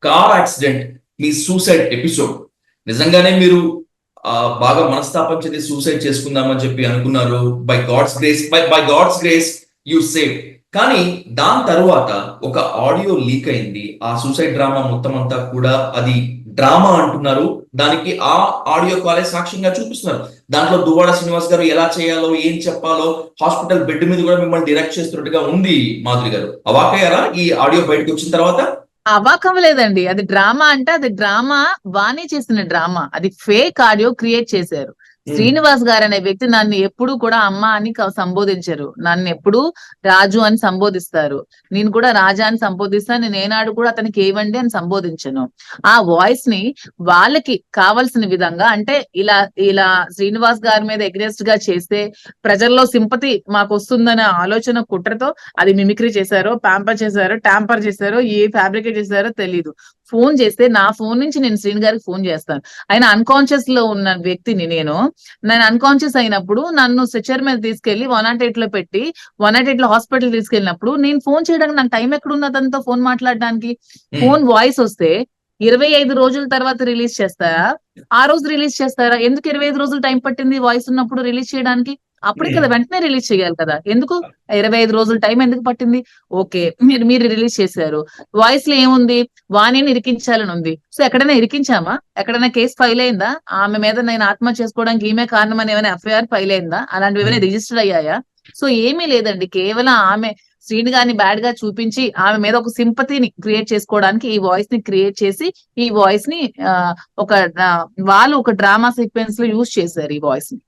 Car accident, మీ suicide episode. నిజంగానే మీరు బాగా మనస్తాపం చెంది సూసైడ్ చేసుకుందామని చెప్పి అనుకున్నారు. By god's grace you save. కానీ దాని తరువాత ఒక ఆడియో లీక్ అయింది. ఆ సూసైడ్ డ్రామా మొత్తం అంతా కూడా అది డ్రామా అంటున్నారు. దానికి ఆ ఆడియో కాలే సాక్ష్యంగా చూపిస్తున్నారు. దాంట్లో దువ్వాడ శ్రీనివాస్ గారు ఎలా చేయాలో, ఏం చెప్పాలో హాస్పిటల్ బెడ్ మీద కూడా మిమ్మల్ని డైరెక్ట్ చేస్తున్నట్టుగా ఉంది. మాధురి గారు అవాకయ్యారా ఈ ఆడియో బయటకు వచ్చిన తర్వాత? అవ్వలేదండి. అది డ్రామా అంటే అది డ్రామా, వాణి చేసిన డ్రామా. అది ఫేక్ ఆడియో క్రియేట్ చేశారు. శ్రీనివాస్ గారు అనే వ్యక్తి నన్ను ఎప్పుడు కూడా అమ్మ అని సంబోధించరు. నన్ను ఎప్పుడు రాజు అని సంబోధిస్తారు. నేను కూడా రాజా అని సంబోధిస్తాను. నేను ఏనాడు కూడా అతనికి ఏవండి అని సంబోధించను. ఆ వాయిస్ ని వాళ్ళకి కావలసిన విధంగా, అంటే ఇలా ఇలా శ్రీనివాస్ గారి మీద ఎగ్రెస్ట్ గా చేస్తే ప్రజల్లో సింపతి మాకు వస్తుందనే ఆలోచన కుట్రతో అది మిమిక్రీ చేశారో, ప్యాంపర్ చేశారో, ట్యాంపర్ చేశారో, ఏ ఫ్యాబ్రికేట్ చేశారో తెలీదు. ఫోన్ చేస్తే నా ఫోన్ నుంచి నేను శ్రీని గారికి ఫోన్ చేస్తాను. ఆయన అన్కాన్షియస్ లో ఉన్న వ్యక్తిని నేను అన్కాన్షియస్ అయినప్పుడు నన్ను స్ట్రెచర్ మీద తీసుకెళ్లి 108 లో పెట్టి 108 లో హాస్పిటల్ తీసుకెళ్ళినప్పుడు నేను ఫోన్ చేయడానికి నాకు టైం ఎక్కడుంది అతనితో ఫోన్ మాట్లాడడానికి? ఫోన్ వాయిస్ వస్తే 25 రోజుల తర్వాత రిలీజ్ చేస్తారా? ఆ రోజు రిలీజ్ చేస్తారా? ఎందుకు 25 రోజులు టైం పట్టింది వాయిస్ ఉన్నప్పుడు రిలీజ్ చేయడానికి? అప్పుడే కదా వెంటనే రిలీజ్ చేయాలి కదా. ఎందుకు 25 రోజుల టైం ఎందుకు పట్టింది? ఓకే, మీరు రిలీజ్ చేశారు. వాయిస్ లో ఏముంది? వాణిని ఇరికించాలని ఉంది. సో ఎక్కడైనా ఇరికించామా? ఎక్కడైనా కేసు ఫైల్ అయిందా? ఆమె మీద నేను ఆత్మహత్య చేసుకోవడానికి ఈమె కారణం అని ఏమైనా ఎఫ్ఐఆర్ ఫైల్ అయిందా? అలాంటివి ఏమైనా రిజిస్టర్ అయ్యాయా? సో ఏమీ లేదండి. కేవలం ఆమె శ్రీని గారిని బ్యాడ్ గా చూపించి ఆమె మీద ఒక సింపతిని క్రియేట్ చేసుకోవడానికి ఈ వాయిస్ ని క్రియేట్ చేసి ఈ వాయిస్ ని వాళ్ళు ఒక డ్రామా సీక్వెన్స్ లో యూజ్ చేశారు ఈ వాయిస్ ని.